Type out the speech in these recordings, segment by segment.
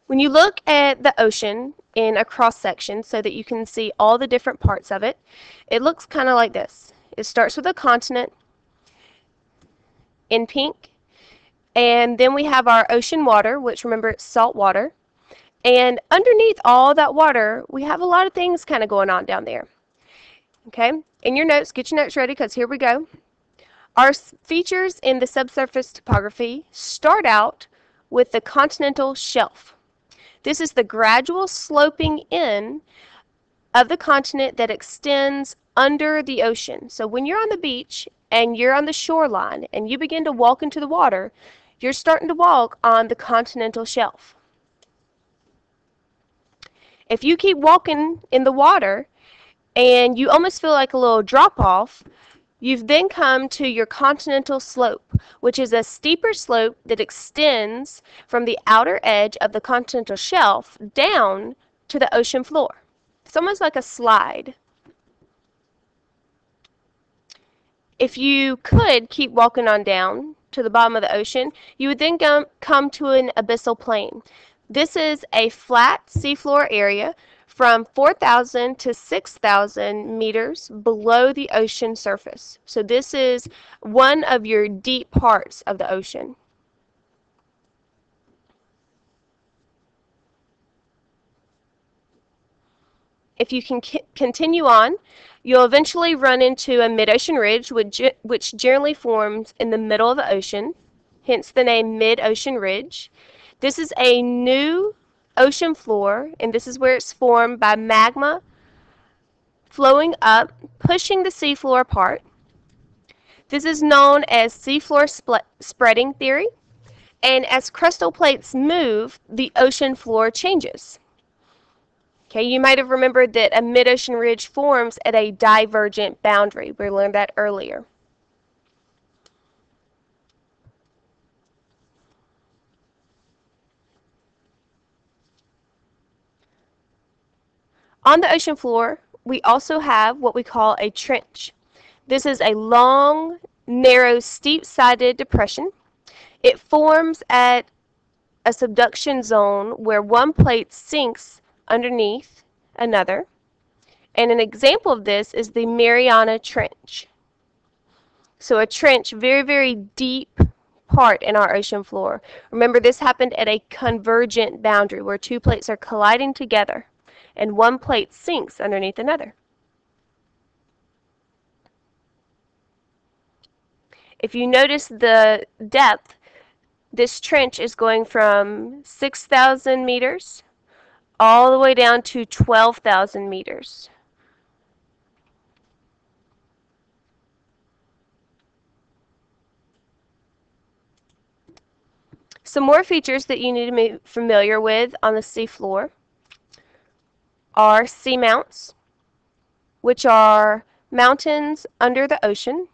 When you look at the ocean in a cross section so that you can see all the different parts of it, it looks kind of like this. It starts with a continent in pink, and then we have our ocean water, which remember it's salt water. And underneath all that water, we have a lot of things kind of going on down there. Okay, in your notes, get your notes ready because here we go. Our features in the subsurface topography start out with the continental shelf. This is the gradual sloping in of the continent that extends under the ocean. So when you're on the beach and you're on the shoreline and you begin to walk into the water, you're starting to walk on the continental shelf. If you keep walking in the water and you almost feel like a little drop off, you've then come to your continental slope, which is a steeper slope that extends from the outer edge of the continental shelf down to the ocean floor. It's almost like a slide. If you could keep walking on down to the bottom of the ocean, you would then come to an abyssal plain. This is a flat seafloor area from 4,000 to 6,000 meters below the ocean surface. So this is one of your deep parts of the ocean. If you can continue on, you'll eventually run into a mid-ocean ridge, which generally forms in the middle of the ocean, hence the name mid-ocean ridge. This is a new ocean floor, and this is where it's formed by magma flowing up, pushing the seafloor apart. This is known as seafloor spreading theory, and as crustal plates move, the ocean floor changes. Okay, you might have remembered that a mid-ocean ridge forms at a divergent boundary. We learned that earlier. On the ocean floor, we also have what we call a trench. This is a long, narrow, steep-sided depression. It forms at a subduction zone where one plate sinks underneath another. And an example of this is the Mariana Trench. So a trench, very, very deep part in our ocean floor. Remember, this happened at a convergent boundary where two plates are colliding together and one plate sinks underneath another. If you notice the depth, this trench is going from 6,000 meters all the way down to 12,000 meters. Some more features that you need to be familiar with on the seafloor are seamounts, which are mountains under the ocean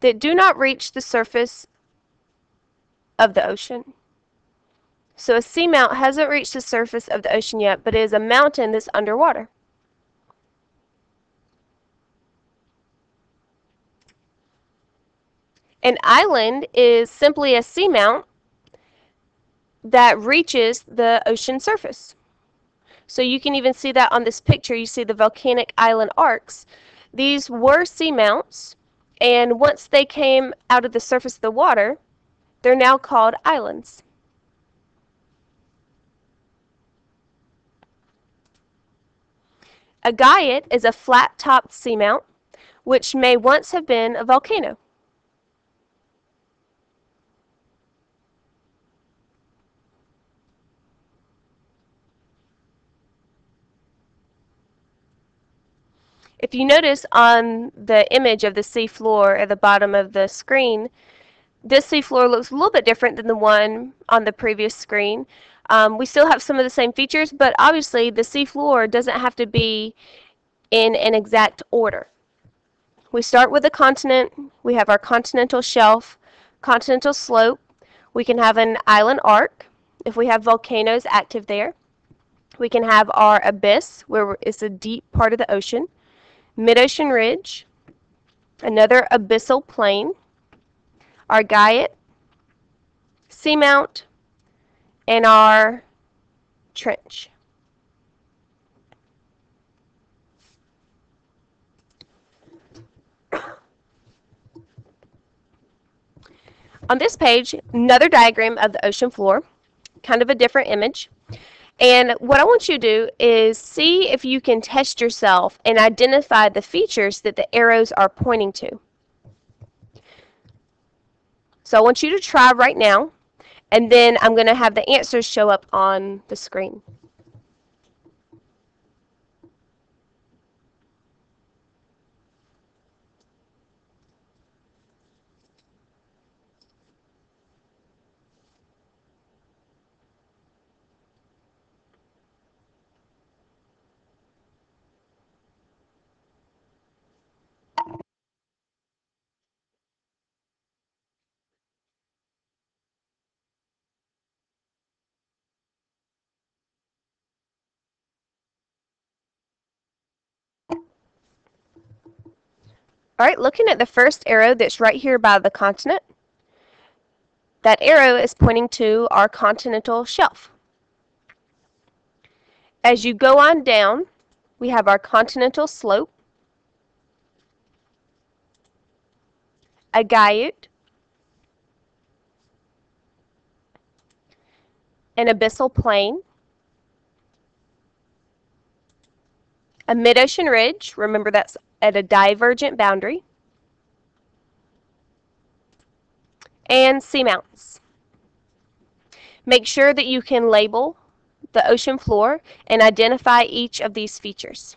that do not reach the surface of the ocean. So a seamount hasn't reached the surface of the ocean yet, but it is a mountain that's underwater. An island is simply a seamount that reaches the ocean surface. So you can even see that on this picture. You see the volcanic island arcs. These were seamounts, and once they came out of the surface of the water, they're now called islands. A guyotte is a flat-topped seamount, which may once have been a volcano. If you notice on the image of the seafloor at the bottom of the screen, this seafloor looks a little bit different than the one on the previous screen. We still have some of the same features, but obviously the seafloor doesn't have to be in an exact order. We start with a continent. We have our continental shelf, continental slope. We can have an island arc if we have volcanoes active there. We can have our abyss, where it's a deep part of the ocean, mid-ocean ridge, another abyssal plain, our guyotte, seamount, and our trench. On this page, another diagram of the ocean floor, kind of a different image. And what I want you to do is see if you can test yourself and identify the features that the arrows are pointing to. So I want you to try right now, and then I'm going to have the answers show up on the screen. All right, looking at the first arrow that's right here by the continent, that arrow is pointing to our continental shelf. As you go on down, we have our continental slope, a guyute, an abyssal plain, a mid-ocean ridge, remember that's at a divergent boundary, and seamounts. Make sure that you can label the ocean floor and identify each of these features.